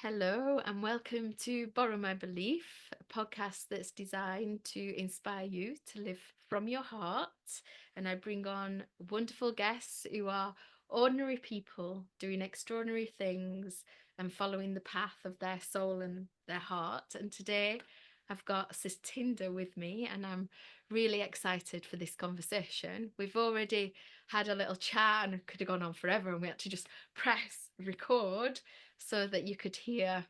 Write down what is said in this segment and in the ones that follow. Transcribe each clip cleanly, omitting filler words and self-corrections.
Hello, and welcome to Borrow My Belief, a podcast that's designed to inspire you to live from your heart. And I bring on wonderful guests who are ordinary people doing extraordinary things and following the path of their soul and their heart. And today I've got Satinder with me, and I'm really excited for this conversation. We've already had a little chat and it could have gone on forever, and we had to just press record so that you could hear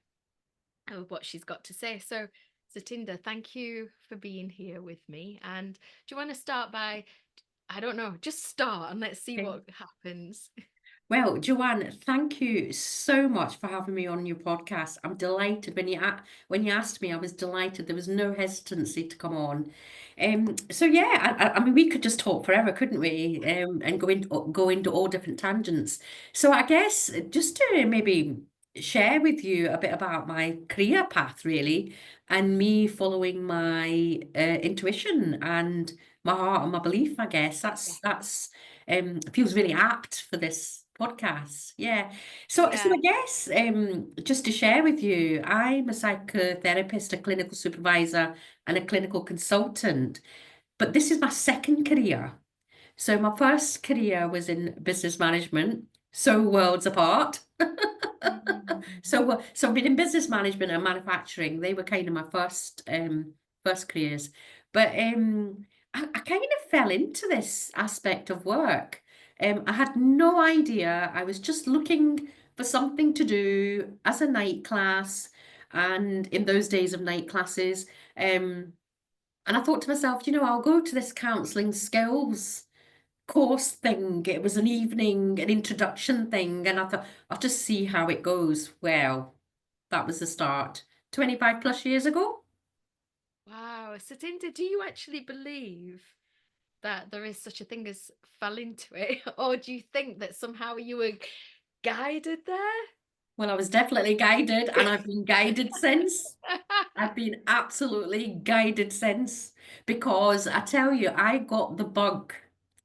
what she's got to say. So, Satinder, thank you for being here with me. And do you want to start by, I don't know, just start and let's see Okay. what happens. Well, Joanne, thank you so much for having me on your podcast. I'm delighted when you asked me, I was delighted. There was no hesitancy to come on. So yeah, I mean, we could just talk forever, couldn't we? And go into all different tangents. So I guess just to maybe share with you a bit about my career path, really, and me following my intuition and my heart and my belief. I guess Yeah. that's feels really apt for this podcast. Yeah. So Yeah. I guess just to share with you, I'm a psychotherapist, a clinical supervisor, and a clinical consultant. But this is my second career. So my first career was in business management, so worlds apart. Mm. So I've been in business management and manufacturing. They were kind of my first careers. But I kind of fell into this aspect of work. I had no idea. I was just looking for something to do as a night class, and in those days of night classes. And I thought to myself, I'll go to this counselling skills course thing. It was an introduction thing, and I thought I'll just see how it goes. Well, that was the start. 25 plus years ago. Wow. Satinder, do you actually believe that there is such a thing as fell into it? Or do you think that somehow you were guided there? Well, I was definitely guided, and I've been guided since. I've been absolutely guided since because I tell you, I got the bug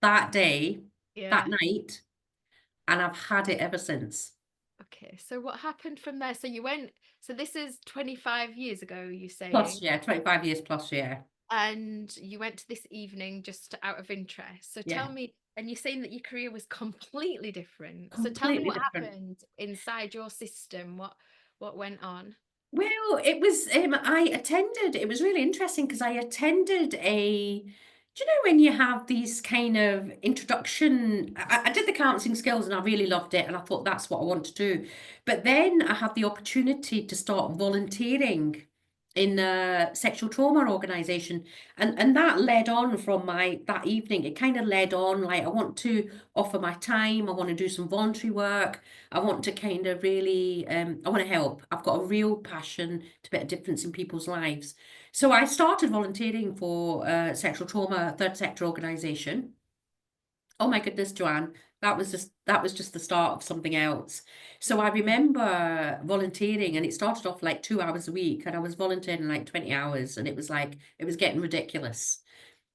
that day, that Yeah. night, and I've had it ever since. Okay, so what happened from there? So you went, so this is 25 years ago, you're Plus, saying, yeah, 25 years plus, yeah. and you went to this evening just out of interest. So tell Yeah, me, and you're saying that your career was completely different. So tell me completely what different. happened inside your system, what went on? Well, it was, it was really interesting because I attended do you know when you have these kind of introduction? I did the counseling skills and I really loved it and I thought that's what I want to do. But then I had the opportunity to start volunteering in a sexual trauma organization. And that led on from that evening. It kind of led on like I want to offer my time, I want to do some voluntary work. I want to kind of really, I want to help. I've got a real passion to make a difference in people's lives. So I started volunteering for sexual trauma third sector organisation. Oh my goodness, Joanne, that was just the start of something else. So I Mm. remember volunteering, and it started off like 2 hours a week, and I was volunteering like 20 hours, and it was like it was getting ridiculous.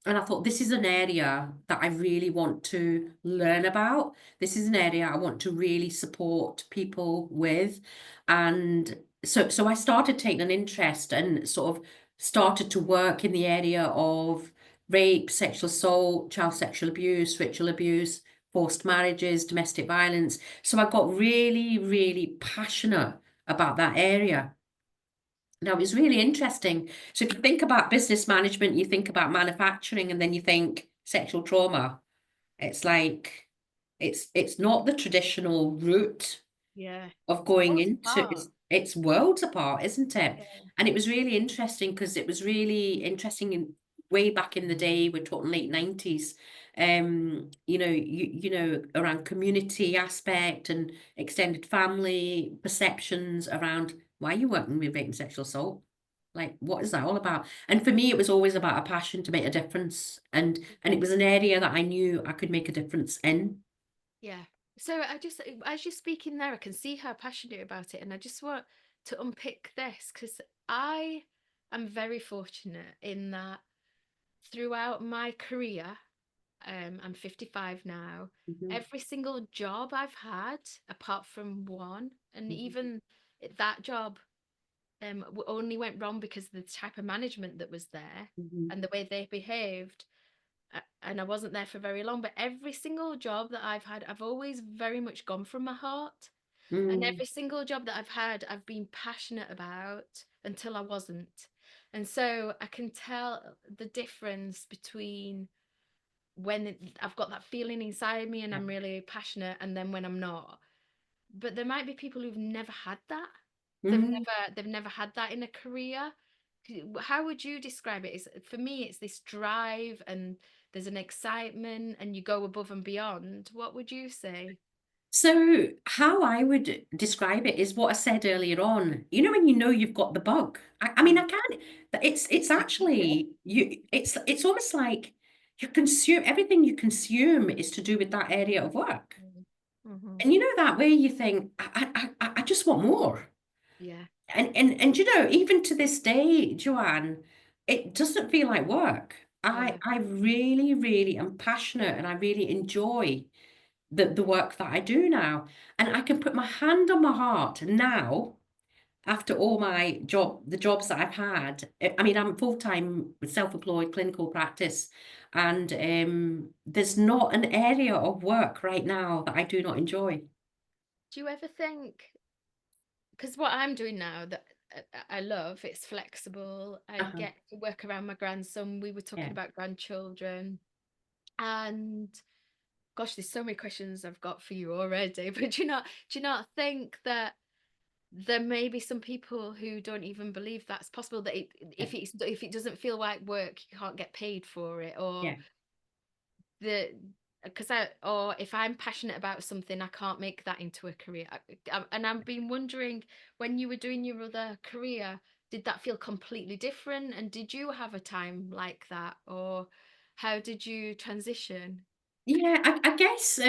And I thought, this is an area that I really want to learn about. This is an area I want to really support people with. And so I started taking an interest and sort of started to work in the area of rape, sexual assault, child sexual abuse, ritual abuse, forced marriages, domestic violence. So I got really, really passionate about that area. Now, it's really interesting. So if you think about business management, you think about manufacturing, and then you think sexual trauma. It's like it's not the traditional route Yeah, of it's going worlds into apart. it's worlds apart, isn't it? Yeah. And it was really interesting because it was really interesting in way back in the day, we're talking late 90s. Around community aspect and extended family perceptions around why are you working with rape and sexual assault? Like, what is that all about? And for me, it was always about a passion to make a difference. And it was an area that I knew I could make a difference in. Yeah. So I just, as you're speaking there, I can see how passionate about it. And I just want to unpick this because I am very fortunate in that throughout my career, I'm 55 now, Mhm, every single job I've had, apart from one, and mhm, even that job only went wrong because of the type of management that was there Mhm. and the way they behaved. And I wasn't there for very long, but every single job that I've had, I've always very much gone from my heart. And Mm. every single job that I've had, I've been passionate about until I wasn't. And so I can tell the difference between when I've got that feeling inside me and Yeah. I'm really passionate, and then when I'm not. But there might be people who've never had that. Mhm. They've never had that in a career. How would you describe it? It's, for me, it's this drive and there's an excitement and you go above and beyond. What would you say? So how I would describe it is what I said earlier on. You know when you know you've got the bug. I mean Mm. I can't. It's actually you. It's almost like you consume everything you consume is to do with that area of work. Mm. Mhm. And you know that way you think I just want more. Yeah, And you know even to this day, Joanne, it doesn't feel like work. yeah. I really am passionate and I really enjoy the work that I do now. And I can put my hand on my heart now, after all the jobs that I've had. I mean, I'm full-time self-employed clinical practice, and there's not an area of work right now that I do not enjoy. Do you ever think, because what I'm doing now that I love, it's flexible. I Uh-huh. get to work around my grandson. We were talking Yeah, about grandchildren. And gosh, there's so many questions I've got for you already. But do you not think that there may be some people who don't even believe that's possible, that yeah, if it doesn't feel like work, you can't get paid for it, or yeah. the because I or if I'm passionate about something, I can't make that into a career. And I've been wondering, when you were doing your other career, did that feel completely different? And did you have a time like that, or how did you transition? Yeah, I guess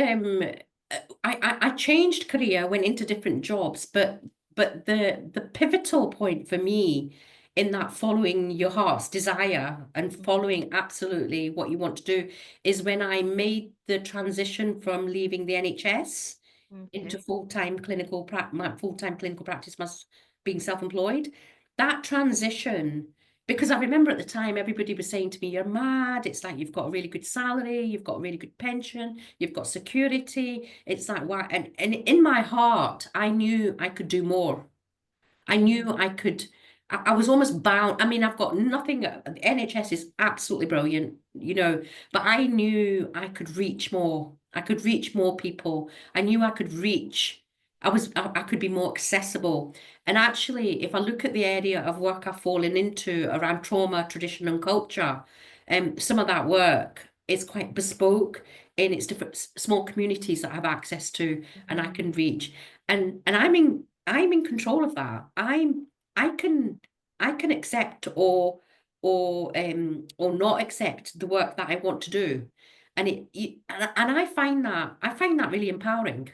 I changed career, went into different jobs, but the pivotal point for me in that following your heart's desire and Mhm. following absolutely what you want to do is when I made the transition from leaving the NHS into Okay. my full-time clinical practice, being self-employed. That transition, because I remember at the time everybody was saying to me, "You're mad. It's like you've got a really good salary, you've got a really good pension, you've got security." It's like why? And in my heart, I knew I could do more. I Mm. knew I could. I was almost bound. I mean, I've got nothing. The NHS is absolutely brilliant, you know, but I knew I could reach more. I could reach more people. I knew I could reach. I could be more accessible. And actually, if I look at the area of work I've fallen into around trauma, tradition, and culture, some of that work is quite bespoke in its different small communities that I have access to and I Mhm. can reach. And I'm in control of that. I can I can accept or not accept the work that I want to do. And and I find that really empowering.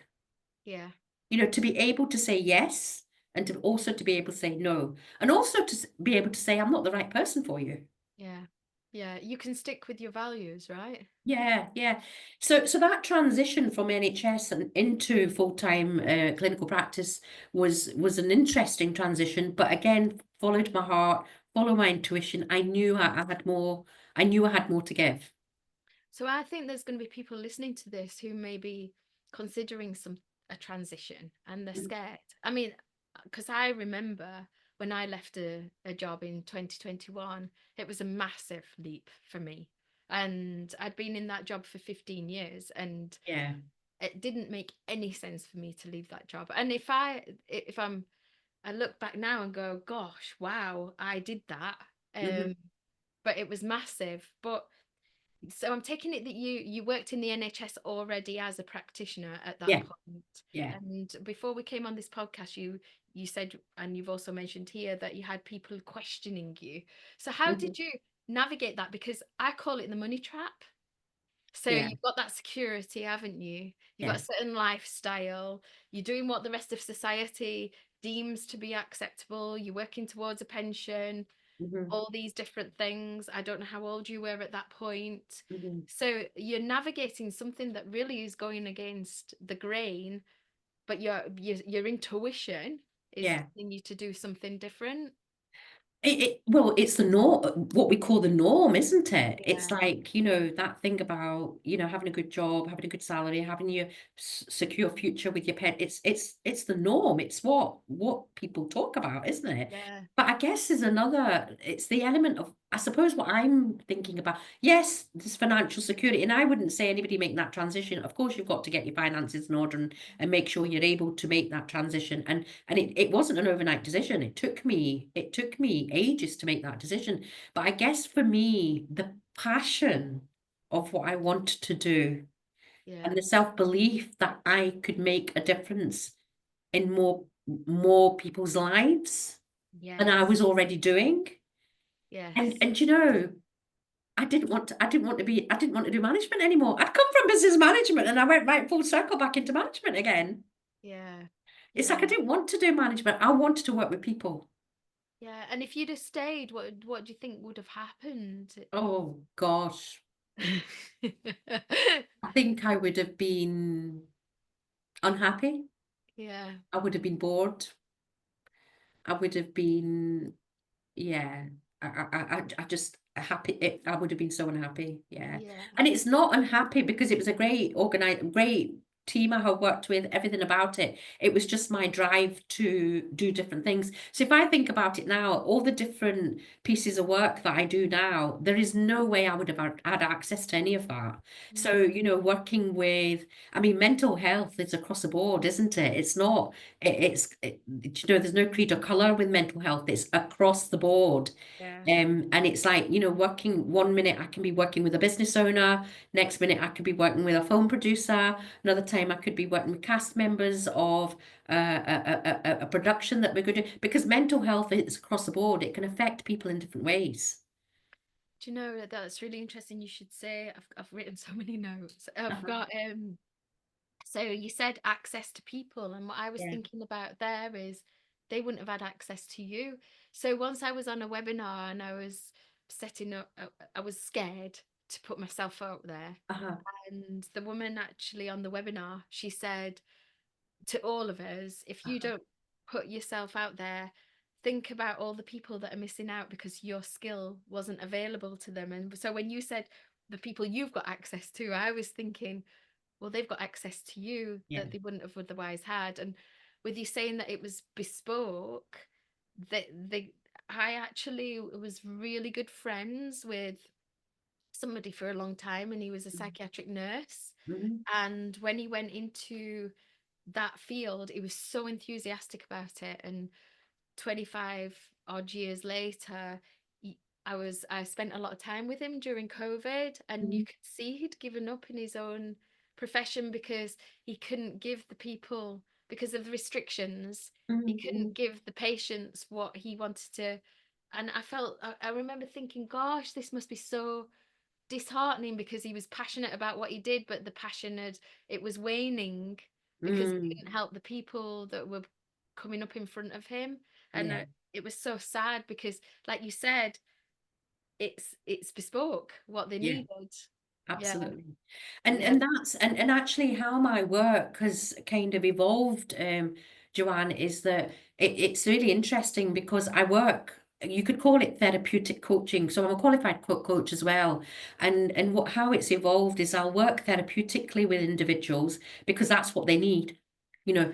Yeah. You know, to be able to say yes and to also to be able to say no. And also to be able to say I'm not the right person for you. Yeah. Yeah. You can stick with your values, right? Yeah, yeah. So that transition from NHS and into full-time clinical practice was an interesting transition, but again, followed my heart, followed my intuition. I had more. I knew I had more to give. So I think there's going to be people listening to this who may be considering a transition and they're Mm. scared. I mean, because I remember when I left a job in 2021, it was a massive leap for me. And I'd been in that job for 15 years and Yeah. it didn't make any sense for me to leave that job. And if I look back now and go, gosh, wow, I did that. Hmm. But it was massive. But so I'm taking it that you worked in the NHS already as a practitioner at that Yeah. point. Yeah. And before we came on this podcast, you said, and you've also mentioned here, that you had people questioning you. So how Hmm. did you navigate that? Because I call it the money trap. So Yeah. you've got that security, haven't you? You've got Yeah. a certain lifestyle. You're doing what the rest of society deems to be acceptable. You're working towards a pension, Hmm. all these different things. I don't know how old you were at that point. Hmm. So you're navigating something that really is going against the grain, but your intuition is Yeah. telling you to do something different. Well, it's the norm, what we call the norm, isn't it? It's Yeah, like, that thing about, having a good job, having a good salary, having your secure future with your pet. It's the norm. It's what people talk about, isn't it? yeah, But I guess it's the element of, I suppose what I'm thinking about. Yes, there's financial security, and I wouldn't say anybody making that transition. Of course, you've got to get your finances in order and make sure you're able to make that transition. And it wasn't an overnight decision. It took me ages to make that decision. But I guess for me, the passion of what I wanted to do yeah. and the self-belief that I could make a difference in more people's lives than I Yes, was already doing. And yes, and I didn't want to do management anymore. I'd come from business management and I went right full circle back into management again. yeah, It's like I yeah, didn't want to do management. I wanted to work with people. yeah. And if you'd have stayed, what do you think would have happened? Oh gosh. I think I would have been unhappy. Yeah, I would have been bored. I would have been, yeah. I just happy. I would have been so unhappy. Yeah. yeah. And it's not unhappy because it was a great team I have worked with, everything about it. It was just my drive to do different things. So if I think about it now, all the different pieces of work that I do now, there is no way I would have had access to any of that. So, Mm, working with, I mean, mental health is across the board, isn't it? It's not, there's no creed or color with mental health. It's across the board. yeah. And it's like, working one minute I can be working with a business owner, next minute I could be working with a film producer, another time I could be working with cast members of a production that we're going to do. Because mental health is across the board, it can affect people in different ways. Do you know that's really interesting? You should say I've written so many notes. I've Uh-huh. got so you said access to people, and what I was Yeah. thinking about there is they wouldn't have had access to you. So once I was on a webinar and I was setting up, I was scared to put myself out there. Uh-huh. And the woman actually on the webinar, she said to all of us, if you Uh-huh. don't put yourself out there, think about all the people that are missing out because your skill wasn't available to them. And so when you said the people you've got access to, I was thinking, well, they've got access to you Yeah. that they wouldn't have otherwise had. And with you saying that it was bespoke, that I actually was really good friends with somebody for a long time, and he was a psychiatric nurse. Mhm. And when he went into that field, he was so enthusiastic about it. And 25 odd years later, I spent a lot of time with him during COVID, and you Mhm. could see he'd given up in his own profession because he couldn't give the people, because of the restrictions, he Mhm. couldn't Mhm. give the patients what he wanted to. And I remember thinking, gosh, this must be so disheartening because he was passionate about what he did, but the passion had, it was waning because he Mm. couldn't help the people that were coming up in front of him. And Yeah. it was so sad because, like you said, it's bespoke what they Yeah. needed. Yeah, Absolutely. And yeah. and that's and actually how my work has kind of evolved, Joanne, is that it's really interesting because I work, you could call it therapeutic coaching. So I'm a qualified coach as well. And what how it's evolved is I'll work therapeutically with individuals because that's what they need.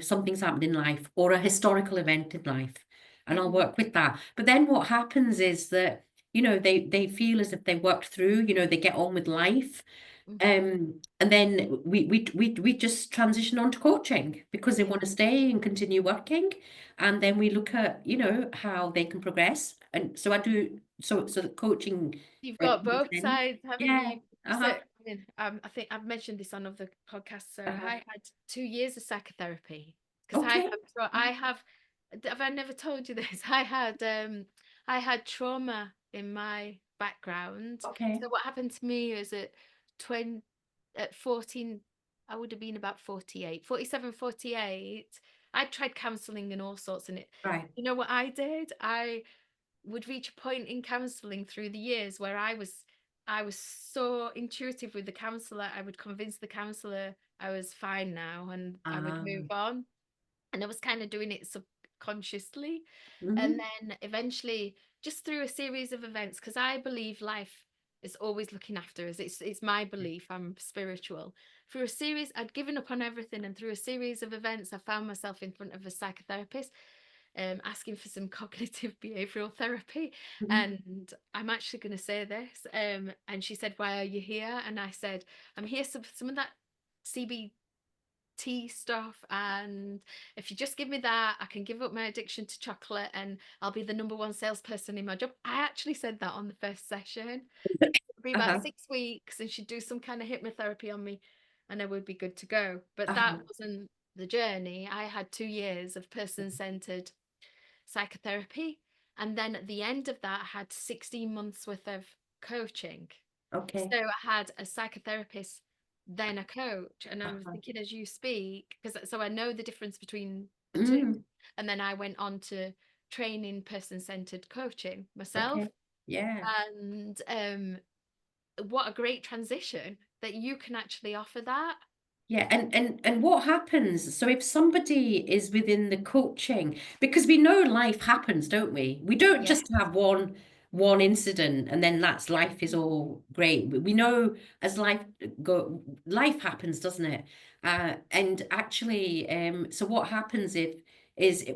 Something's happened in life or a historical event in life. And I'll Mhm, work with that. But then what happens is that they feel as if they worked through, they get on with life. mhm. And then we just transition on to coaching because they Yeah. want to stay and continue working. And then we look at, how they can progress. And so I do, so the coaching You've got comes both in. sides, haven't Yeah. you? So, Uh-huh. I mean, I think I've mentioned this on other podcasts. So Uh-huh. I had 2 years of psychotherapy because Okay. I have I never told you this? I had trauma in my background. Okay. So what happened to me is 20 at 14, I would have been about 48, 47, 48. I tried counseling and all sorts, and Right. you know what I did? I would reach a point in counseling through the years where I was so intuitive with the counselor. I would convince the counselor I was fine now and I would move Um, on. And I was kind of doing it subconsciously. And Mhm. then eventually, just through a series of events, because I believe life is always looking after us. It's my belief. I'm spiritual. Through a series, I'd given up on everything, and through a series of events, I found myself in front of a psychotherapist, asking for some cognitive behavioral therapy. Mhm. And I'm actually going to say this. And she said, "Why are you here?" And I said, "I'm here some of that CBT stuff, and if you just give me that, I can give up my addiction to chocolate, and I'll be the number one salesperson in my job." I actually said that on the first session. It'd be about Uh-huh. 6 weeks, and she'd do some kind of hypnotherapy on me, and I would be good to go. But that Uh-huh. wasn't the journey. I had 2 years of person-centered psychotherapy. And then at the end of that, I had 16 months worth of coaching. Okay. So I had a psychotherapist, then a coach. And I'm Uh-huh. thinking as you speak, because so I know the difference between the two. Mm. And then I went on to training person-centered coaching myself. Okay. Yeah. And what a great transition that you can actually offer that. Yeah, and what happens? So if somebody is within the coaching, because we know life happens, don't we? We don't Yeah. just have one incident and then that's life is all great. We know as life happens, doesn't it? And actually, so what happens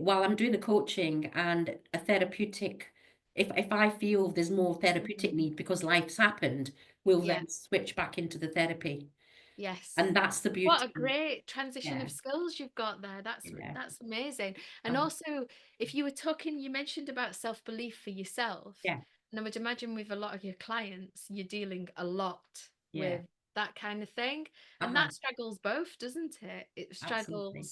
while I'm doing the coaching and a therapeutic, if I feel there's more therapeutic Mhm. need because life's happened, we'll Yeah. then switch back into the therapy. Yes. And that's the What a beauty. great transition Yeah, of skills you've got there. yeah. That's amazing. And Uh, also, if you were talking, you mentioned about self-belief for yourself. yeah, And I would imagine with a lot of your clients, you're dealing a lot yeah. with that kind of thing. And Uh-huh, that straddles both, doesn't it? absolutely.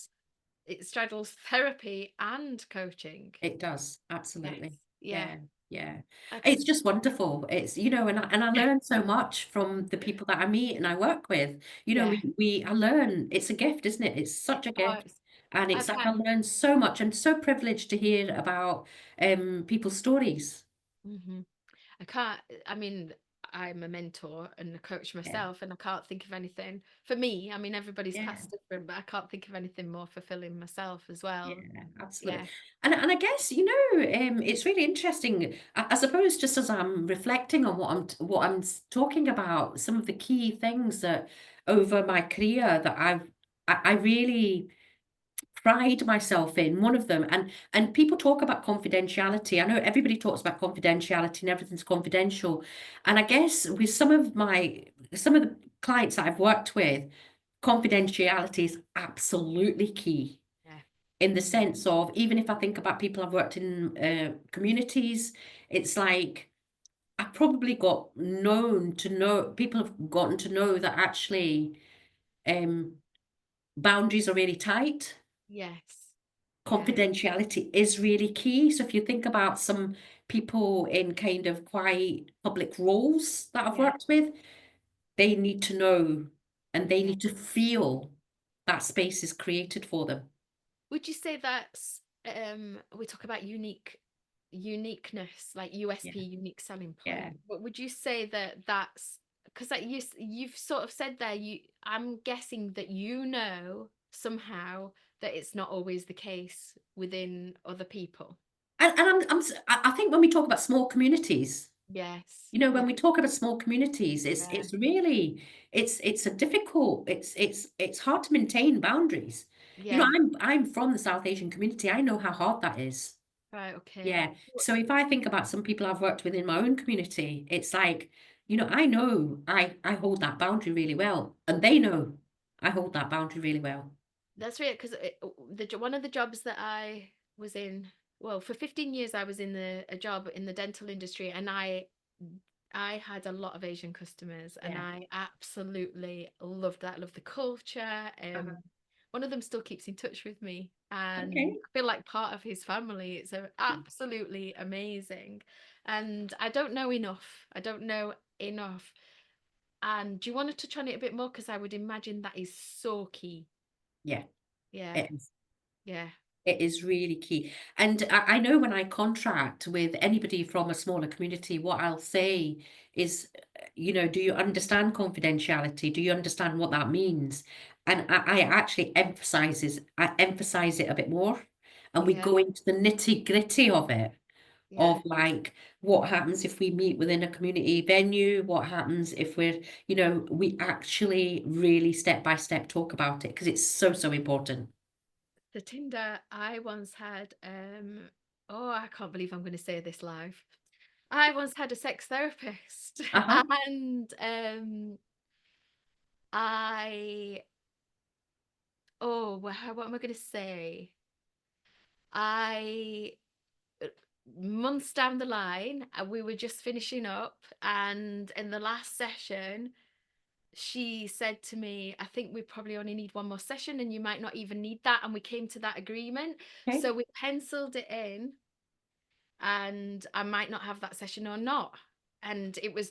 It straddles therapy and coaching. It does, Yes. absolutely. Yeah. Yeah, yeah. I can It's see. just wonderful. And I Yeah. learn so much from the people that I meet and I work with. Yeah. I learn, it's a gift, isn't it? It's Yeah. such a Oh, gift. And I it's like I can't. learn so much. I'm so privileged to hear about people's stories. Mhm. I can't, I mean, I'm a mentor and a coach Yeah. myself, and I can't think of anything for me. I mean, everybody's Yeah. past different, but I can't think of anything more fulfilling myself as Yeah, well. absolutely. Yeah. And I guess, it's really interesting. I suppose just as I'm reflecting on talking about, some of the key things that over my career that I really pride myself in, one of them, and people talk about confidentiality. I know everybody talks about confidentiality and everything's confidential. And I guess with some of the clients that I've worked with, confidentiality is absolutely key Yeah. in the sense of, even if I think about people I've worked in communities, it's like I probably got known to know people have gotten to know that actually um, boundaries are really tight. Yes. Yeah. Confidentiality is really key. So if you think about some people in kind of quite public roles that I've Yeah. worked with, they need to know and they Yeah. need to feel that space is created for them. Would you say that's we talk about uniqueness, like Yeah, USP, unique selling yeah. point, but would you say that that's because like you've sort of said there, I'm guessing that you know somehow that it's not always the case within other people. And I think when we talk about small communities, Yes. when we talk about small communities, Yeah. it's really it's a difficult, it's hard to maintain boundaries. Yeah. I'm from the South Asian community. I know how hard that is. Right. Okay. Yeah. So if I think about some people I've worked with in my own community, it's like, I know I hold that boundary really well, and they know I hold that boundary really well. That's right, because one of the jobs that I was in, well, for 15 years I was in a job in the dental industry, and I had a lot of Asian customers, and Yeah. I absolutely loved that. Loved the culture. Uh-huh. One of them still keeps in touch with me, and Okay. I feel like part of his family. It's absolutely amazing, and I don't know enough. I don't know enough. And do you want to touch on it a bit more? Because I would imagine that is so key. Yeah. Yeah. It is. Yeah. It is really key. And I know when I contract with anybody from a smaller community, what I'll say is, do you understand confidentiality? Do you understand what that means? And I emphasize it a bit more. and we Yeah. go into the nitty-gritty of it, Yeah. of like what happens if we meet within a community venue, what happens if we're, we actually really step by step talk about it because it's so, so important. Satinder, I once had oh, I can't believe I'm going to say this live. I once had a sex therapist Uh-huh. and I oh, what am I going to say? I months down the line, we were just finishing up, and in the last session, she said to me, I think we probably only need one more session, and you might not even need that. And we came to that agreement. Okay. So we penciled it in, and I might not have that session or not. And it was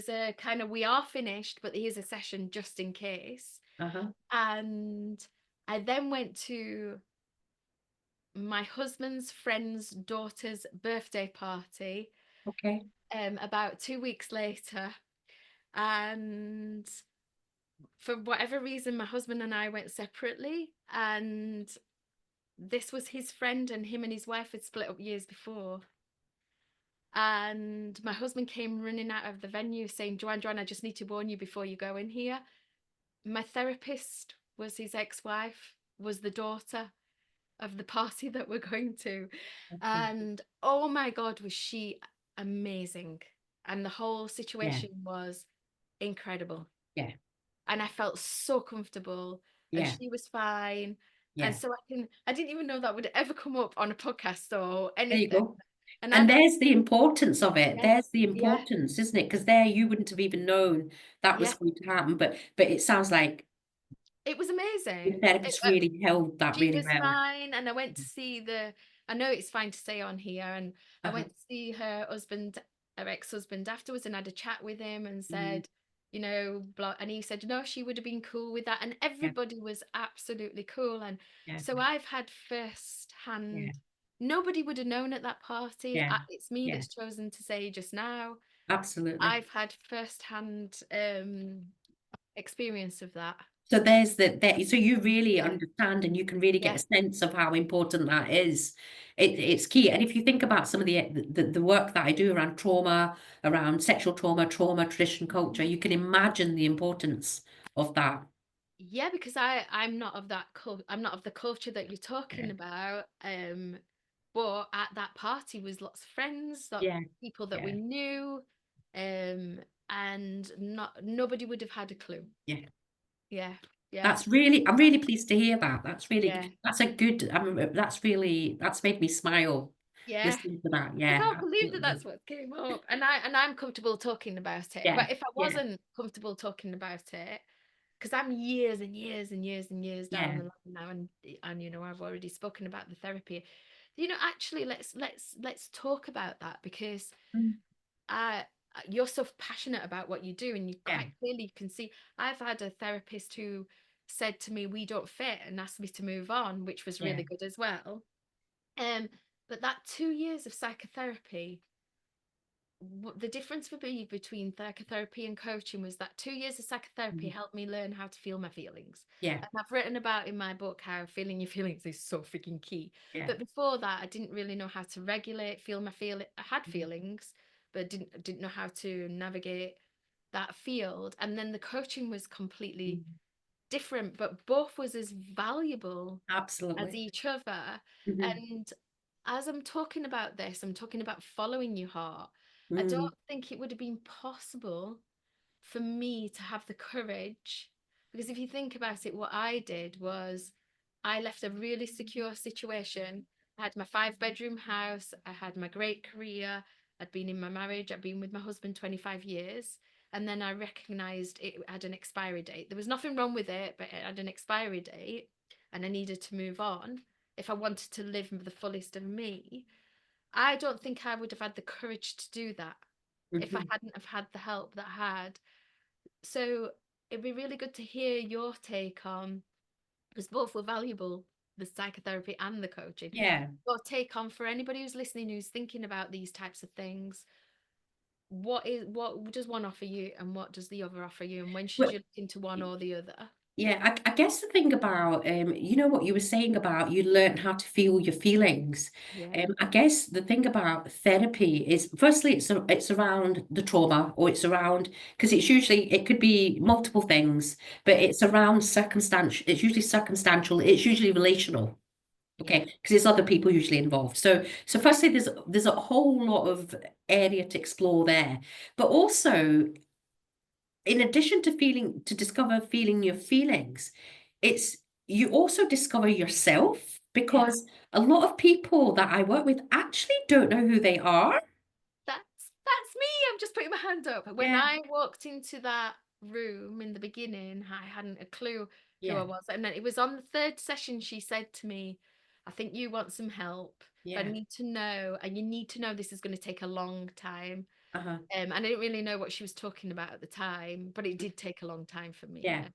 a kind of, we are finished, but here's a session just in case. Uh-huh. And I then went to my husband's friend's daughter's birthday party Okay. about 2 weeks later. And for whatever reason, my husband and I went separately. And this was his friend, and him and his wife had split up years before. And my husband came running out of the venue saying, Joanne, I just need to warn you before you go in here. My therapist was his ex-wife, was the daughter of the party that we're going to. Okay. And oh my God, was she amazing. And the whole Yeah. situation was incredible. Yeah. And I felt so comfortable, and Yeah. she was fine. And Yeah. so I didn't even know that would ever come up on a podcast or There you anything. go. And And I've there's the importance of it. yeah, There's the yeah, importance, isn't it? Because there you wouldn't have even known that was yeah. going to happen. But it sounds like It was your amazing. therapist really held that She really was well. fine, and I went to see I know it's fine to say on here, and I Uh-huh. went to see her ex-husband afterwards, and had a chat with him and Mm, said, blah, and he said, no, she would have been cool with that. And yeah. everybody was absolutely cool. And Yeah. so I've had first Yeah. hand, nobody would have known at that party. Yeah. It's me Yeah. that's chosen to say just now. Absolutely. I've had first hand experience of that. So there's that. So you really Yeah. understand and you can really get Yeah. a sense of how important that is. It's key. And if you think about some of the work that I do around trauma, around sexual trauma, tradition, culture, you can imagine the importance of that. Yeah, because I'm not of I'm not of the culture that you're Yeah. talking about. But at that party was lots of friends, Yeah. people that we Yeah. knew, and nobody would have had a clue. Yeah. Yeah, yeah, I'm really pleased to hear that. yeah, That's a good, that's made me smile yeah. listening to that. I Yeah, can't believe that absolutely. that's what came up, and I'm comfortable talking about it. Yeah. But if I Yeah. wasn't comfortable talking about it, because I'm years and years and years and years down Yeah. the line now, and I've already spoken about the therapy. Actually, let's talk about that, because Mm, uh you're so passionate about what you do, and you yeah. quite clearly can see. I've had a therapist who said to me, we don't fit, and asked me to move on, which was Yeah. really good as well. um but that 2 years of psychotherapy, the difference for me between psychotherapy and coaching was that 2 years of psychotherapy Mm, helped me learn how to feel my feelings. yeah. And I've written about in my book how feeling your feelings is so freaking key. Yeah. But before that, I didn't really know how to regulate, feel my feel. I had Mm, feelings, but didn't know how to navigate that field. And then the coaching was completely mm, different, but both was as valuable as absolutely. each other. Mhm. And as I'm talking about this, I'm talking about following your heart. I Mm, don't think it would have been possible for me to have the courage, because if you think about it, what I did was I left a really secure situation. I had my 5 bedroom house, I had my great career, I'd been in my marriage, I'd been with my husband 25 years. And then I recognized it had an expiry date. There was nothing wrong with it, but it had an expiry date, and I needed to move on if I wanted to live the fullest of me. I don't think I would have had the courage to do that if I mhm. hadn't have had the help that I had. So it'd be really good to hear your take on, because both were valuable, the psychotherapy and the coaching. Yeah. Your take on, for anybody who's listening who's thinking about these types of things, what does one offer you and what does the other offer you, and when should Well, you look into one or the other? Yeah, I guess the thing about, you know what you were saying about you learn how to feel your feelings. Yeah, I guess the thing about therapy is, firstly, it's around the trauma, or it's around, because it's usually, it could be multiple things, but yeah, it's around circumstantial. It's usually circumstantial. It's usually relational. yeah. Okay, because it's other people usually involved. So firstly, there's a whole lot of area to explore there, but also in addition to feeling your feelings, it's you also discover yourself, Yeah. because a lot of people that I work with actually don't know who they are. That's me. I'm just putting my hand up. When Yeah, I walked into that room in the beginning, I hadn't a clue who I yeah, was. And then it was on the third session she said to me, I think you want some help. But I yeah, need to know, and you need to know this is going to take a long time. uh-huh, And I didn't really know what she was talking about at the time, but it did take a long time for me. yeah,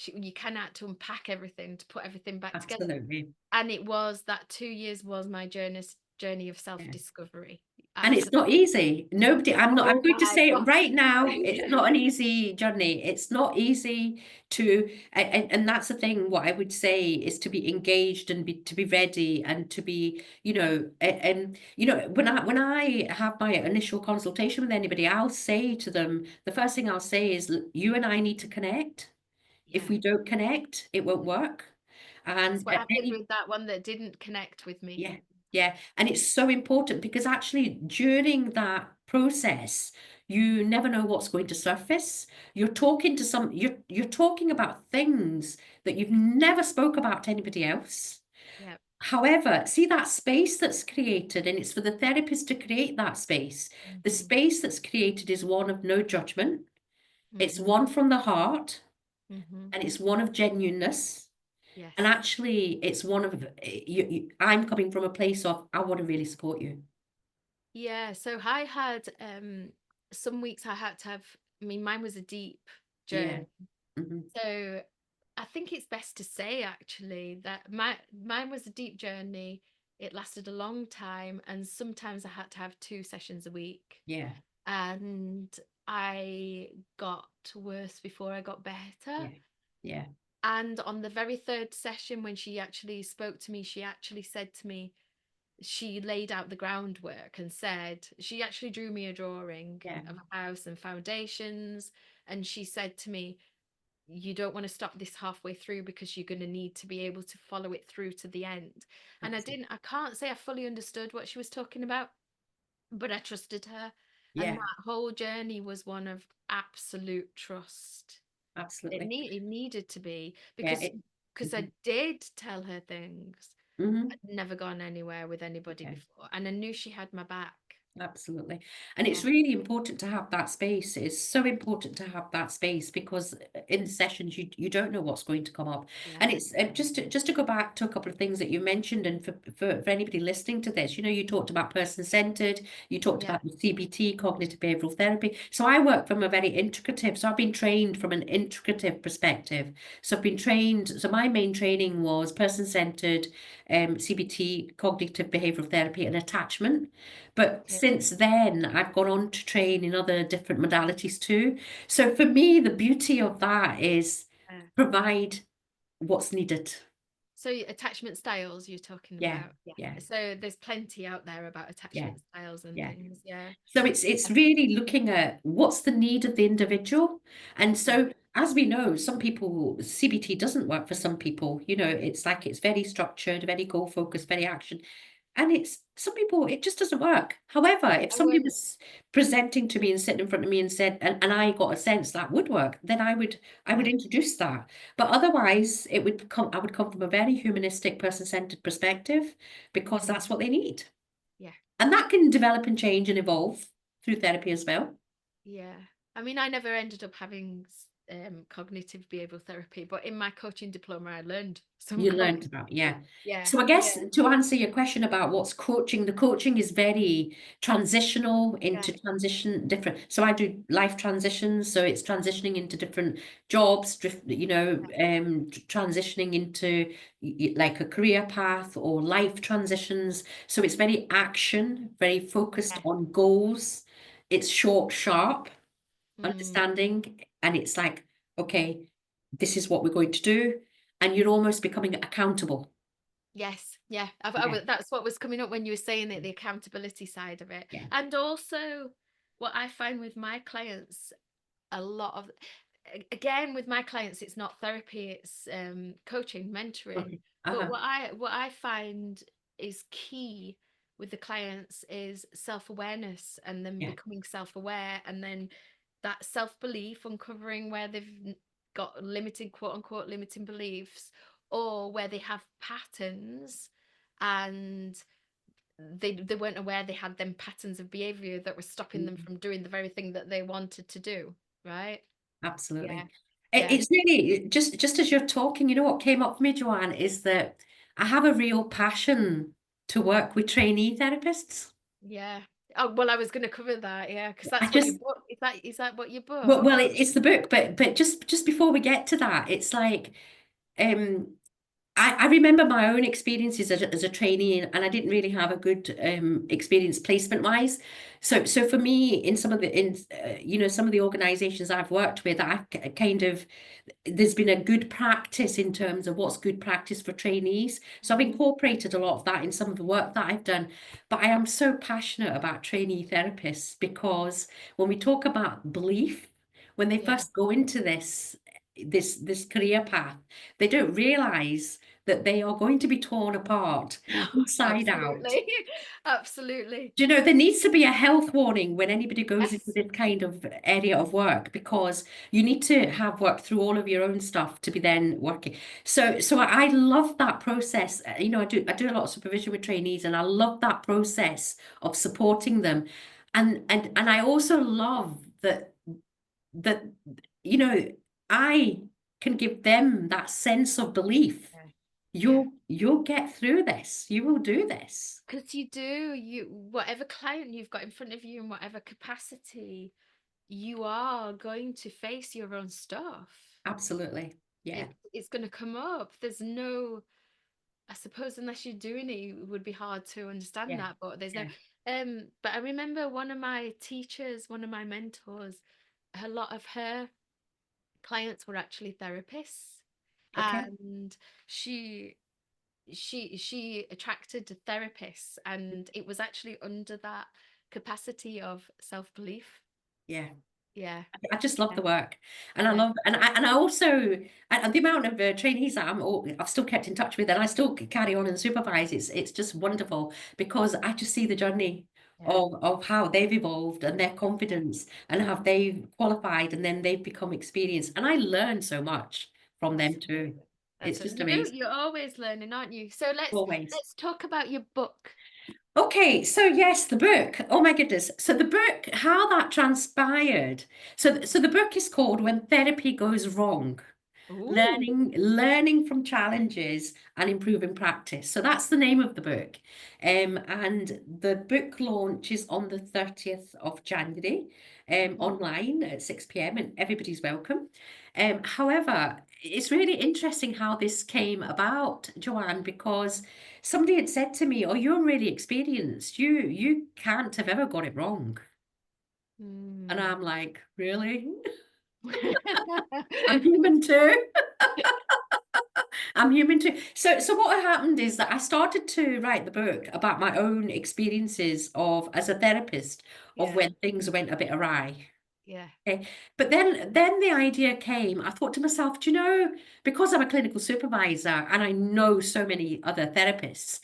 Yeah. You kind of had to unpack everything to put everything back together. absolutely. And it was that 2 years was my journey of Yeah. self-discovery. And it's Absolutely. not easy. Nobody, I'm Oh going to my say it gosh. right now, it's not an easy journey. It's not easy to, and that's the thing, what I would say is to be engaged and to be ready and to be, and when I have my initial consultation with anybody, I'll say to them, the first thing I'll say is, You and I need to connect. If Yeah. we don't connect, it won't work." That's And what happened any with that one that didn't connect with me. Yeah, yeah. And it's so important, because actually during that process, you never know what's going to surface. You're talking about things that you've never spoke about to anybody else. Yeah. However, see that space that's created, and it's for the therapist to create that space. The Hmm. space that's created is one of no judgment. It's Hmm. one from the heart, Hmm. and it's one of genuineness. And Yes. actually, it's one of I'm coming from a place of, I want to really support you. Yeah. So I had some weeks I had to have, I mean, mine was a deep Yeah. journey. Hmm. So I think it's best to say actually that mine was a deep journey. It lasted a long time, and sometimes I had to have 2 sessions a week. Yeah. And I got worse before I got better. Yeah. Yeah. And on the very third session, when she actually spoke to me, she actually said to me, she laid out the groundwork and said, she actually drew me a drawing Yeah. of a house and foundations. And she said to me, you don't want to stop this halfway through because you're going to need to be able to follow it through to the end. And Absolutely. I can't say I fully understood what she was talking about, but I trusted her. And Yeah. that whole journey was one of absolute trust. Absolutely. It needed to be Yeah. because Mhm. I did tell her things. Mhm. I'd never gone anywhere with anybody Yeah. before, and I knew she had my back. Absolutely. And it's Yeah, really important to have that space. It's so important to have that space, because in sessions you don't know what's going to come up. And yeah, it's just to go back to a couple of things that you mentioned, and for anybody listening to this, you talked about person-centered, you talked yeah, about the CBT, cognitive behavioral therapy. So I work from a very integrative, so I've been trained from an integrative perspective. So I've been trained, so my main training was person-centered, CBT, cognitive behavioral therapy, and attachment. But okay. since then, I've gone on to train in other different modalities too. So for me, the beauty of that is Yeah. provide what's needed. So attachment styles you're talking Yeah, about. Yeah. yeah, So there's plenty out there about yeah, attachment styles and yeah. things. Yeah. So it's Yeah. really looking at what's the need of the individual. And Yeah. so as we know, some people, CBT doesn't work for some people. It's like it's very structured, very goal focused, very action. And it's some people, it just doesn't work. However, if I somebody won't. was presenting to me and sitting in front of me and said, and I got a sense that would work, then I would Yeah. introduce that. But otherwise, I would come from a very humanistic, person-centered perspective, because Mhm. that's what they need. Yeah. And that can develop and change and evolve through therapy as well. Yeah. I mean, I never ended up having cognitive behavioral therapy, but in my coaching diploma, I learned some You learned about, cognitive. yeah. Yeah. So I Yeah. guess to answer your question about what's coaching, the coaching is very transitional Yeah. into transition different. So I do life transitions. So it's transitioning into different jobs, transitioning into like a career path or life transitions. So it's very action, very focused Yeah. on goals. It's short, sharp Mm, understanding. And it's like, okay. this is what we're going to do, and you're almost becoming accountable. Yes, yeah. Yeah, That's what was coming up when you were saying it, the accountability side of it. yeah, And also, what I find with my clients, a lot of, again, with my clients, it's not therapy, it's coaching, mentoring. okay, But what I find is key with the clients is self-awareness, and then yeah, becoming self-aware, and then that self-belief, uncovering where they've got limiting, quote unquote, limiting beliefs, or where they have patterns and they weren't aware they had them patterns of behavior that were stopping them mm, from doing the very thing that they wanted to do, right? Yeah, absolutely. yeah, It's really just as you're talking, you know what came up for me, Joanne, is that I have a real passion to work with trainee therapists. yeah. Oh, well, I was going to cover that, yeah, because I that's what your just book is. That what your well, book? well, it's the book, but just before we get to that, it's like um I remember my own experiences as a trainee, and I didn't really have a good experience placement wise. So for me, in some of the in you know, some of the organizations I've worked with, kind of there's been a good practice in terms of what's good practice for trainees. So I've Mhm. incorporated a lot of that in some of the work that I've done. But I am so passionate about trainee therapists because when we talk about belief, when they Yeah, first go into this career path, they don't realize that they are going to be torn apart inside out. absolutely, absolutely. Do you know, there needs to be a health warning when anybody goes into Yes, this kind of area of work, because you need to have worked through all of your own stuff to be then working. So I love that process. You know, I do a lot of supervision with trainees, and I love that process of supporting them. And I also love that you know, I can give them that sense of belief. yeah, yeah. You'll get through this. You will do this. Because you do, you whatever client you've got in front of you in whatever capacity, you are going to face your own stuff. Absolutely. Yeah. It's going to come up. There's no, I suppose, unless you're doing it, it would be hard to understand Yeah. that. But there's no, Yeah. but I remember one of my teachers, one of my mentors, a lot of her clients were actually therapists, Okay. and she she attracted therapists, and it was actually under that capacity of self-belief. Yeah. Yeah, I just love yeah, the work, and I yeah. love, and I also, and the amount of trainees that I've still kept in touch with, and I still carry on and supervise. It's just wonderful because I just see the journey Yeah, of how they've evolved and their yeah, confidence and how they've qualified and then they've become experienced, and I learn so much from them too. absolutely. It's That's just you. amazing. You're always learning, aren't you? So Always. let's talk about your book. Okay, so yes, the book. Oh my goodness. So the book, how that transpired. So the book is called When Therapy Goes Wrong. Ooh, Learning from challenges and improving practice. So that's the name of the book. And the book launch is on the 30th of January, mhm, online at 6 p.m. and everybody's welcome. However, it's really interesting how this came about, Joanne, because somebody had said to me, "Oh, you're really experienced. You can't have ever got it wrong." And mm. I'm like, "Really? I'm human too." I'm human too. So what had happened is that I started to write the book about my own experiences of as a therapist of Yeah, when things went a bit awry. yeah, Okay. But then the idea came, I thought to myself, do you know, because I'm a clinical supervisor and I know so many other therapists,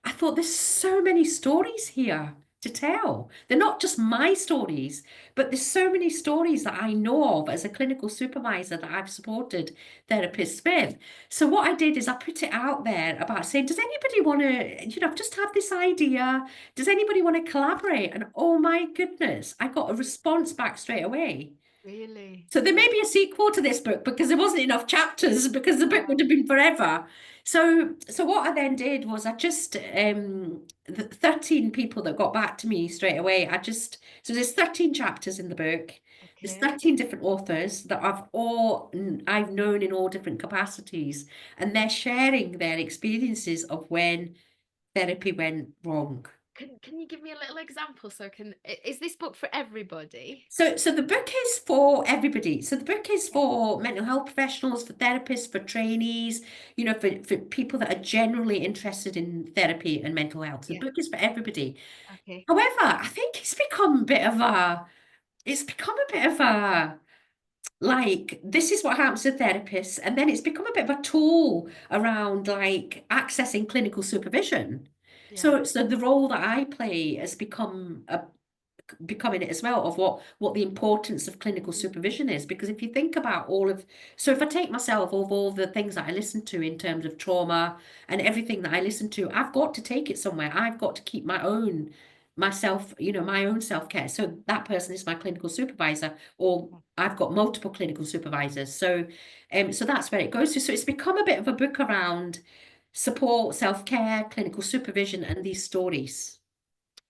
I thought there's so many stories here to tell. They're not just my stories, but there's so many stories that I know of as a clinical supervisor that I've supported therapists with. So what I did is I put it out there about saying, does anybody want to, I've just had this idea. Does anybody want to collaborate? And oh my goodness, I got a response back straight away. really. So there Wow. may be a sequel to this book because there wasn't enough chapters because the book would have been forever. So what I then did was I just the 13 people that got back to me straight away. So there's 13 chapters in the book. There's Okay. 13 different authors that I've known in all different capacities, and they're sharing their experiences of when therapy went wrong. can you give me a little example so I can is this book for everybody? So the book is for everybody. So the book is Yeah. for mental health professionals, for therapists, for trainees, for people that are generally interested in therapy and mental health. The Yeah. book is for everybody. Okay. However, I think it's become a bit of a like this is what happens to therapists, and then it's become a bit of a tool around like accessing clinical supervision. Yeah. So the role that I play has becoming it as well of what the importance of clinical Mm, supervision is, because if you think about all of, so if I take myself of all the things that I listen to in terms of trauma and everything that I listen to, I've got to take it somewhere. I've got to keep myself, my own self-care. So that person is my clinical supervisor, or yeah. I've got multiple clinical supervisors. So that's where it goes to. So it's become a bit of a book around support, self-care, clinical supervision, and these stories.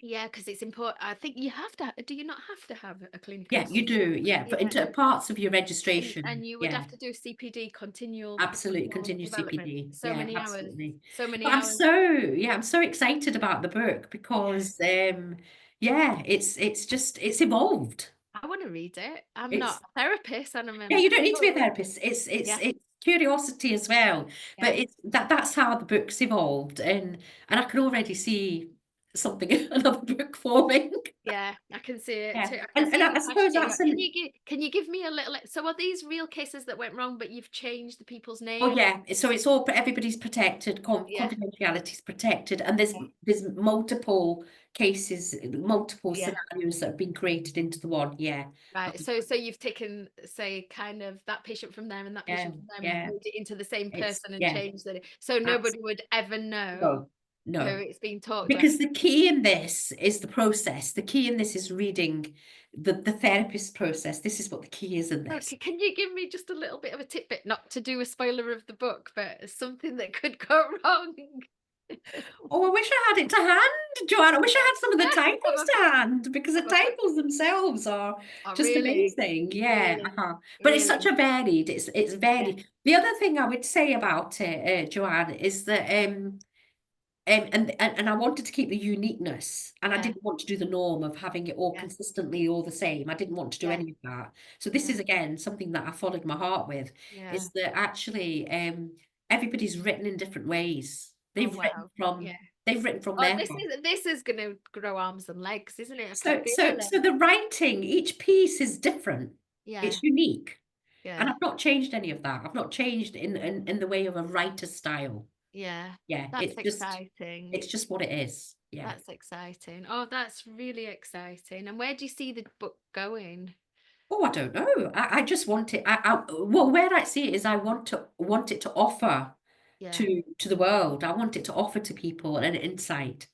Yeah, because it's important. I think you have to. Do you not have to have a clinical Yeah, you do. Yeah, for Yeah, into parts of your and registration. you would Yeah, have to do CPD, continual absolutely. professional Continue development. CPD. So Yeah, many hours. absolutely. So many But hours. I'm so excited about the book Yeah. because yeah, it's evolved. I want to read it. I'm It's not a therapist and I'm yeah, an you don't need to be a oh, therapist. yeah, It's curiosity as well. But yeah. it's that's how the book's evolved, and I can already see something another book forming. Yeah, I can see it Yeah, too. I can and see I the suppose passion you that's got. Can you give me a little so are these real cases that went wrong but you've changed the people's oh name? yeah, so it's all everybody's protected, Yeah. confidentiality is protected, and there's Yeah. there's multiple cases, multiple Yeah. scenarios that have been created into the one. Yeah, Right. So you've taken, say, kind of that patient from there and that yeah, patient from there and yeah. moved it into the same It's person and yeah, changed it. So abs nobody would ever know no, who no, it's being talked about. because the key in this is the process. The key in this is reading the therapist process. This is what the key is in this. Okay, can you give me just a little bit of a tidbit, not to do a spoiler of the book, but something that could go wrong? Oh, I wish I had it to hand, Joanne. I wish I had some of the titles Have to hand because the a book. titles themselves are Oh, just really? amazing. Yeah, Really? but it's such Really? a varied. It's Yeah. varied. The other thing I would say about it, Joanne, is that and I wanted to keep the uniqueness, and I Yeah. didn't want to do the norm of having it all Yeah. consistently all the same. I didn't want to do Yeah. any of that. So this Yeah. is again something that I followed my heart with, Yeah. is that actually everybody's written in different ways. Oh, wow. Yeah. They've written from Oh, their this is gonna grow arms and legs, isn't it? I can so, feel so, it. so the writing, each piece is different. Yeah. It's unique. And Yeah. I've not changed any of that. I've not changed in the way of a writer style. Yeah. Yeah, That's exciting. it's just what it is. Yeah. That's exciting. Oh, that's really exciting. And where do you see the book going? Oh, I don't know. I just want it. Well, where I see it is I want it to offer Yeah. to the world. I want it to offer to people an insight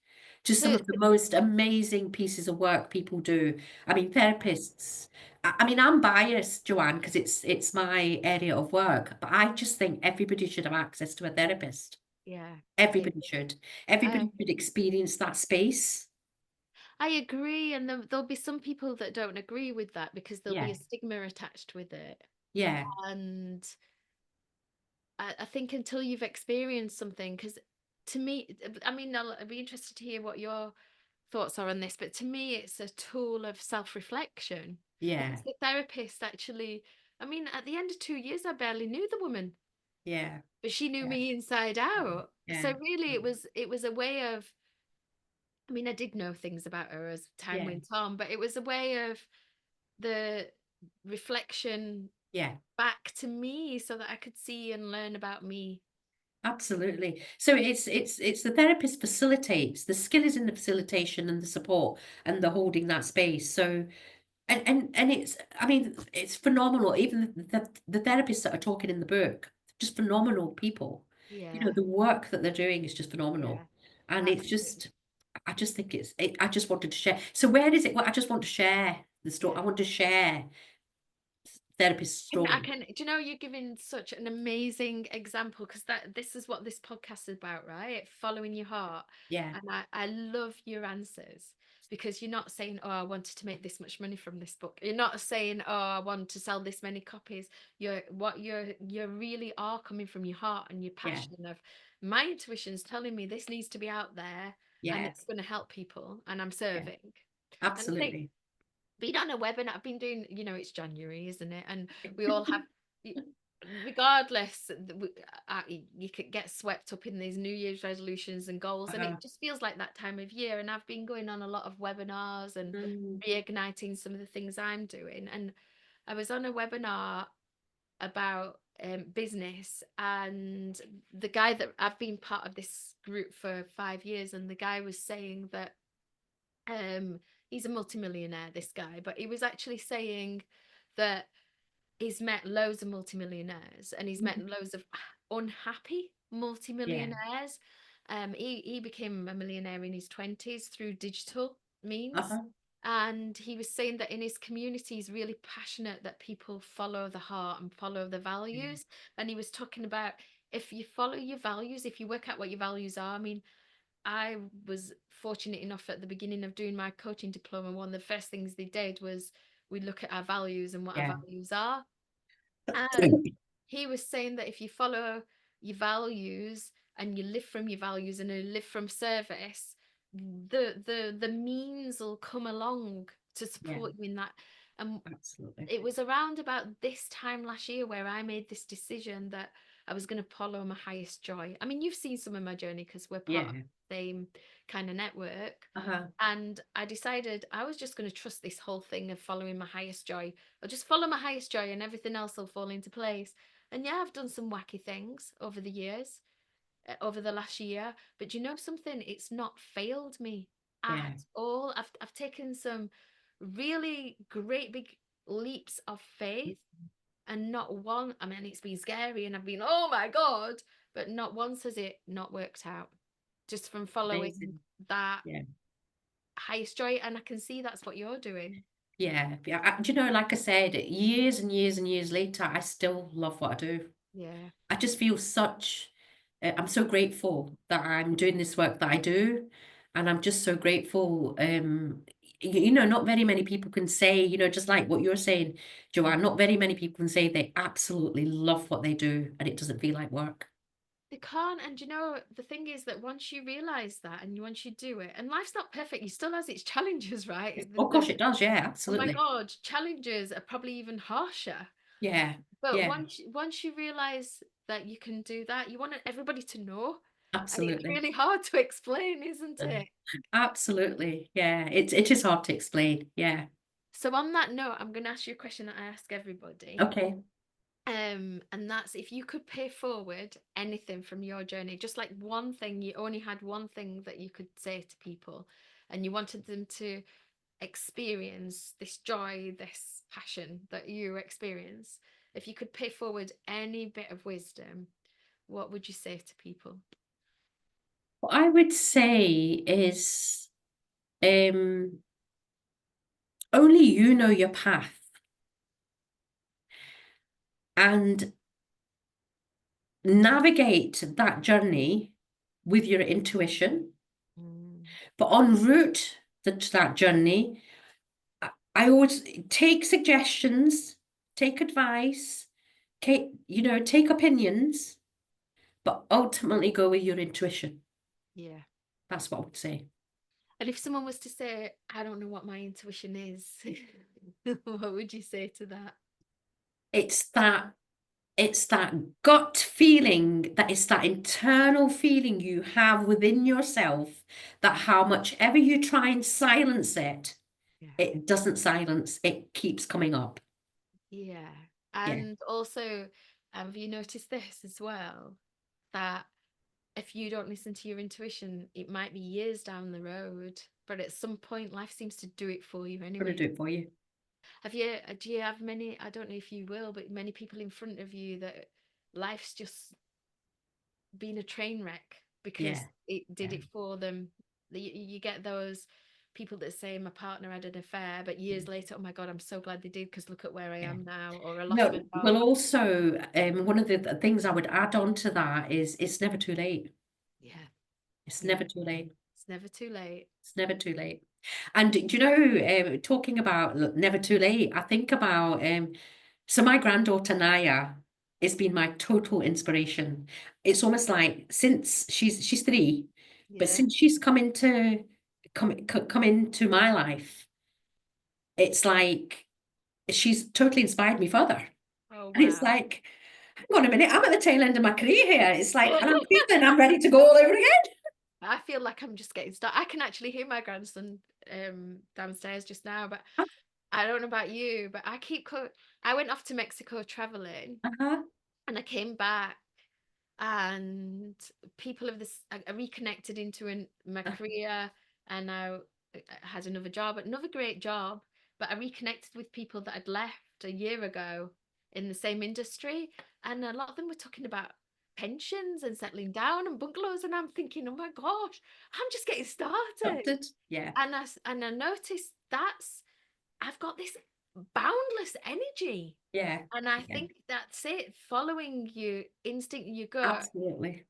to some So, of the most amazing pieces of work people do. I mean, yeah. therapists. I mean, I'm biased, Joanne, because it's my area of work, but I just think everybody should have access to a therapist. Yeah. I Everybody should. I Everybody should experience that space. I agree, and there'll be some people that don't agree with that because there'll be Yeah, a stigma attached with it. yeah, And I think until you've experienced something, because to me, I mean, I'd be interested to hear what your thoughts are on this, but to me, it's a tool of self-reflection yeah, because the therapist actually, I mean, at the end of 2 years, I barely knew the woman, yeah, but she knew yeah, me inside out. yeah, So really, it was a way of, I mean, I did know things about her as time yeah, went on, but it was a way of the reflection yeah. back to me so that I could see and learn about me. Absolutely. So it's the therapist facilitates. The skill is in the facilitation and the support and the holding that space. So and it's I mean it's phenomenal. Even the therapists that are talking in the book, just phenomenal people. Yeah, The work that they're doing is just yeah, phenomenal. And it's absolutely. just I just think I just wanted to share. So where is it? Well, I just want to share the story. Yeah. I want to share therapist And I story. can, do you know, you're giving such an amazing example because this is what this podcast is about, right? Following your heart. Yeah, And I love your answers because you're not saying, oh, I wanted to make this much money from this book. You're not saying, oh, I want to sell this many copies. You really are coming from your heart and your yeah, passion of my intuition's telling me this needs to be out there. and Yeah, it's going to help people and I'm yeah, serving. And I think absolutely. being on a webinar, I've been doing, it's January, isn't it? And we all have, regardless, you could get swept up in these New Year's resolutions and goals, and Uh-huh. it just feels like that time of year. And I've been going on a lot of webinars and Mm, reigniting some of the things I'm doing. And I was on a webinar about business, and the guy that I've been part of this group for 5 years, and the guy was saying that he's a multimillionaire, this guy, but he was actually saying that he's met loads of multimillionaires and he's met mhm. loads of unhappy Yeah. multimillionaires. He became a millionaire in his 20s through digital means. Uh-huh. And he was saying that in his community, he's really passionate that people follow the heart and follow the Yeah. values. And he was talking about, if you follow your values, if you work out what your values are, I mean, I was fortunate enough at the beginning of doing my coaching diploma. One of the first things they did was we look at our values and what our Yeah. values are. And he was saying that if you follow your values and you live from your values and you live from service, the means will come along to Yeah, support you in that. And absolutely. it was around about this time last year where I made this decision that I was going to follow my highest joy. I mean, you've seen some of my journey because we're part of Yeah. the same kind of network. Uh-huh. And I decided I was just going to trust this whole thing of following my highest joy. I'll just follow my highest joy and everything else will fall into place. And yeah, I've done some wacky things over the years, over the last year. But you know something? It's not failed me at Yeah. all. I've taken some really great big leaps of faith, and not one, I mean, it's been scary and I've been, oh my God, but not once has it not worked out. Just from following Amazing. that Yeah. highest joy. And I can see that's what you're doing. Yeah. Yeah. Do you know, like I said, years and years and years later, I still love what I do. Yeah. I just feel I'm so grateful that I'm doing this work that I do. And I'm just so grateful. Not very many people can say, just like what you're saying, Joanne, not very many people can say they absolutely love what they do and it doesn't feel like work. They can't. And the thing is that once you realize that and once you do it, and life's not perfect, you still has its challenges, right? Of course it does. Yeah, Oh my absolutely. God, challenges are probably even harsher. Yeah. But Yeah, once you realize that you can do that, you want everybody to know. And it's absolutely. really hard to explain, isn't Uh, it? Absolutely. Yeah. It is hard to explain. Yeah. So on that note, I'm going to ask you a question that I ask everybody. Okay. And that's, if you could pay forward anything from your journey, just like one thing, you only had one thing that you could say to people, and you wanted them to experience this joy, this passion that you experience. If you could pay forward any bit of wisdom, what would you say to people? What I would say is only you know your path and navigate that journey with your intuition. Mm, But en route to that journey, I always take suggestions, take advice, take opinions, but ultimately go with your intuition. yeah. That's what I would say. And if someone was to say, I don't know what my intuition is, what would you say to that? It's that it's that gut feeling, that it's that internal feeling you have within yourself that how much ever you try and silence it, Yeah. it doesn't silence, it keeps coming up. Yeah. Yeah, And also, have you noticed this as well? That if you don't listen to your intuition, it might be years down the road, but at some point, life seems to do it for you gonna anyway. do it for you. Do you have many, I don't know if you will, but many people in front of you that life's just been a train wreck because Yeah, it did yeah, it for them? You get those people that say my partner had an affair, but yeah, years later, oh my God, I'm so glad they did because look at where I yeah. am now, or I lost my No, well, job. also, one of the things I would add on to that is it's never too late. Yeah, It's yeah. never too late. It's never too late. It's never too late. And do you know, talking about never too late, I think about so my granddaughter Naya has been my total inspiration. It's almost like since she's 3, But Yeah. since she's come into my life, it's like she's totally inspired me further. Oh, And it's wow. like, hang on a minute, I'm at the tail end of my career here. It's like, and I'm feeling I'm ready to go all over again. I feel like I'm just getting started. I can actually hear my grandson downstairs just now, but I don't know about you, but I went off to Mexico traveling Uh-huh, and I came back and people of this I reconnected into my uh, career and now I had another job, another great job, but I reconnected with people that had left a year ago in the same industry, and a lot of them were talking about pensions and settling down and bungalows, and I'm thinking, oh my gosh, I'm just getting started. adopted. Yeah, And I noticed I've got this boundless energy. yeah, And I yeah, think that's it. Following your instinct, your gut, absolutely.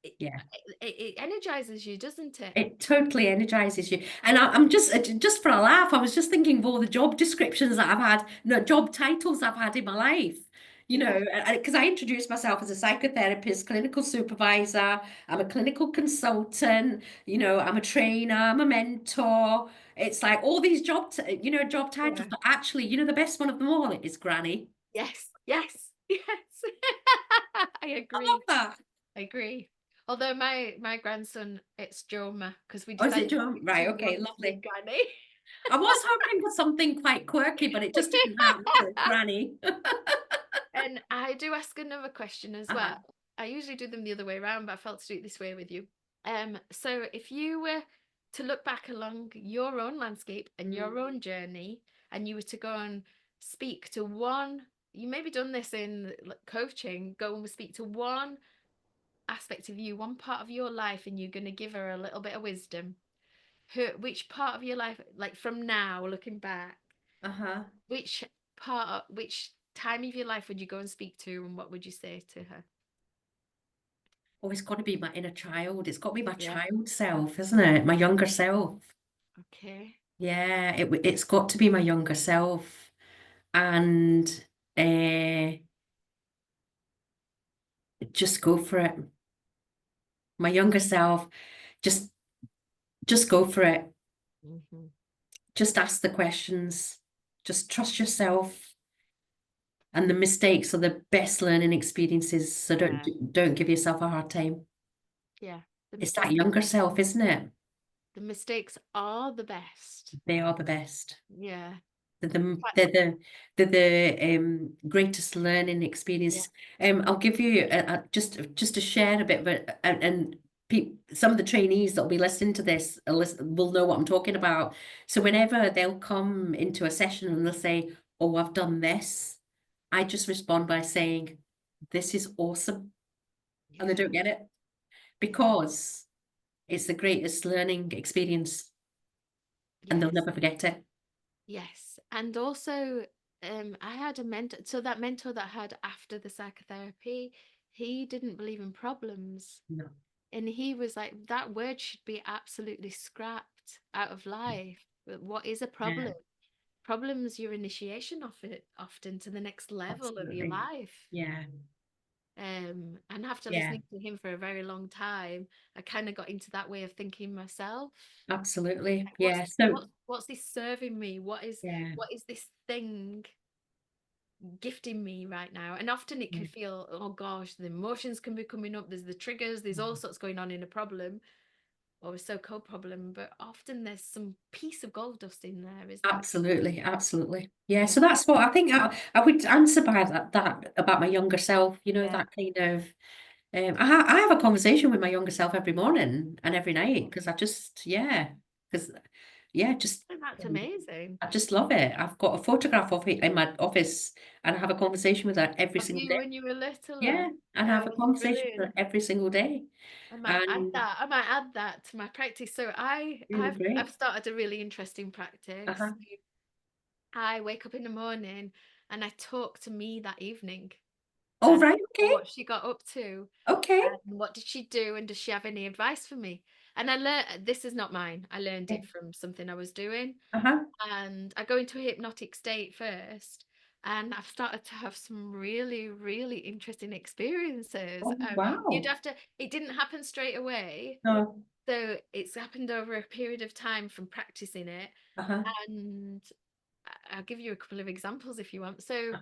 it, Yeah. it energizes you, doesn't it? It totally energizes you. And I'm just for a laugh, I was just thinking of all the job descriptions that I've had, no, job titles I've had in my life. You Yeah, know, because I introduced myself as a psychotherapist, clinical supervisor, I'm a clinical consultant, I'm a trainer, I'm a mentor. It's like all these job titles, yeah. but actually, the best one of them all is granny. Yes, yes, yes. I I love agree. that. I agree. Although my grandson, it's Joma because we Oh, is it decided Joan? Right, he okay, wants to be lovely. Granny. I was hoping for something quite quirky, but it just didn't happen, so it's granny. And I do ask another question as well. Uh-huh. I usually do them the other way around, but I felt to do it this way with you. So if you were to look back along your own landscape and Mm. your own journey, and you were to go and speak to one, you maybe done this in coaching, go and speak to one aspect of you, one part of your life, and you're going to give her a little bit of wisdom. Which part of your life, like from now, looking back, Uh-huh. which which time of your life would you go and speak to, and what would you say to her? Oh, it's got to be my inner child. It's got to be my Yeah. child self, isn't it? My younger self. Okay. Yeah, it's got to be my younger self. And uh, just go for it. My younger self, just just go for it. Hmm. Just ask the questions. Just trust yourself. And the mistakes are the best learning experiences. So Yeah. don't give yourself a hard time. Yeah. The It's that mistakes. younger self, isn't it? The mistakes are the best. They are the best. Yeah. They're the But they're the they're the greatest learning yeah. experience. I'll give you just to share a bit of it, and some of the trainees that'll be listening to this will know what I'm talking about. So whenever they'll come into a session and they'll say, "Oh, I've done this," I just respond by saying, "This is awesome," and they Yeah. don't get it Yeah. because it's the greatest learning experience, and they'll Yes. never forget it. Yes. And also, I had a mentor. So that mentor that I had after the psychotherapy, he didn't believe in problems. No. And he was like, that word should be absolutely scrapped out of life. But what is a Yeah, problem? Problems your initiation of it often to the next level of your absolutely. life. Yeah, And after yeah. listening to him for a very long time, I kind of got into that way of thinking myself. Absolutely. Like, Yeah. So, what's this serving me? yeah. What is this thing gifting me right now? And often it can Yeah. feel, oh gosh, the emotions can be coming up. There's the triggers. There's all sorts going on in a problem or a so-called problem. But often there's some piece of gold dust in there, isn't there? Absolutely. Absolutely. Yeah. Yeah, So that's what I think I would answer by that about my younger self, yeah, that kind of I have a conversation with my younger self every morning and every night because because just and that's um, amazing. I just love it. I've got a photograph of it in my office and I have a conversation with her every Of single you day. when you were littler. Yeah. And I have Oh, a that's conversation with brilliant. her every single day. And I might add that to my practice. So really I've great. started a really interesting practice. Uh-huh. I wake up in the morning and I talk to me that evening Oh, and right. Okay. what she got up to Okay. and what did she do and does she have any advice for me? And I learned this is not mine. I learned Okay. it from something I was doing. Uh-huh. And I go into a hypnotic state first. And I've started to have some really, really interesting experiences. Oh, You'd wow. have to, it didn't happen straight away, No. So it's happened over a period of time from practicing it. Uh-huh. And I'll give you a couple of examples if you want. So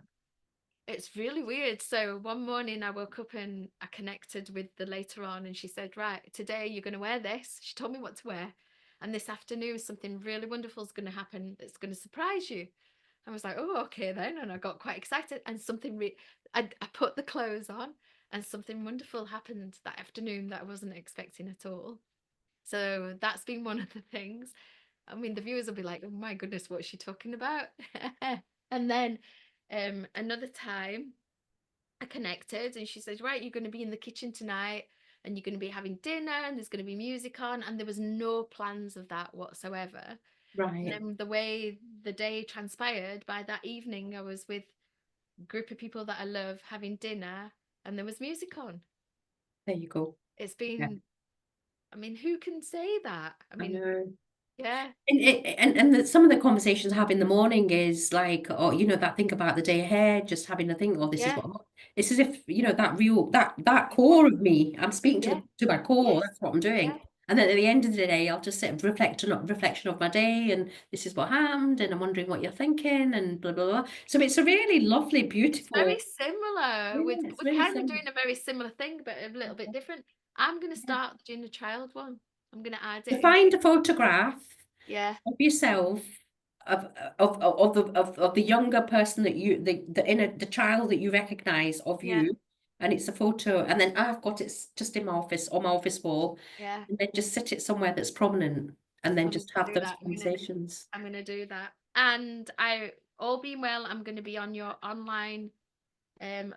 it's really weird. So one morning I woke up and I connected with the later on, and she said, right, today you're going to wear this. She told me what to wear. And this afternoon, something really wonderful is going to happen that's going to surprise you. I was like, oh, okay then. And I got quite excited. And I put the clothes on, and something wonderful happened that afternoon that I wasn't expecting at all. So that's been one of the things. I mean, the viewers will be like, oh my goodness, what's she talking about? And then another time I connected and she says, right, you're going to be in the kitchen tonight and you're going to be having dinner and there's going to be music on. And there was no plans of that whatsoever. And Right. then the way the day transpired, by that evening, I was with a group of people that I love having dinner and there was music on. There you go. It's Yeah, been, I mean, who can say that? I I mean, know. yeah, And some of the conversations I have in the morning is like, oh, that thing about the day ahead, just having a think, oh, this is yeah, what it's as if, that core of me, I'm speaking to yeah, my core, yes, that's what I'm yeah. doing. And then at the end of the day, I'll just sit and reflection of my day, and this is what happened, and I'm wondering what you're thinking, and blah blah blah. So it's a really lovely, It's very beautiful, similar. yeah, it's We're really kind of simple. doing a very similar thing, but a little bit different. I'm going to Yeah. start doing the child one. I'm going to add To it into, find a photograph yeah, of yourself of the younger person that the child that you recognize of yeah, you, and it's a photo, and then I've got it just in my office, on my office wall, yeah. and then just sit it somewhere that's prominent, and then I'm going just to have do those that. conversations. I'm going to do that. And all being well, I'm going to be on your online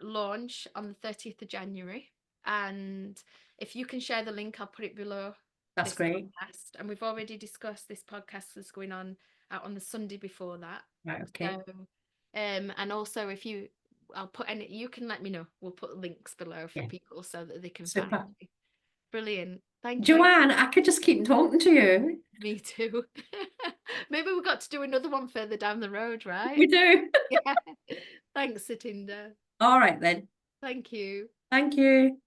launch on the 30th of January. And if you can share the link, I'll put it below That's this great. podcast. And we've already discussed this podcast that's going on out on the Sunday before that. Right, okay. So, and also I'll put any, you can let me know. We'll put links below for Yeah, people so that they can find super. me. Brilliant. Thank you. Joanne, I could just keep talking to you. Me too. Maybe we've got to do another one further down the road, right? We do. Yeah. Thanks, Satinder. All right then. Thank you. Thank you.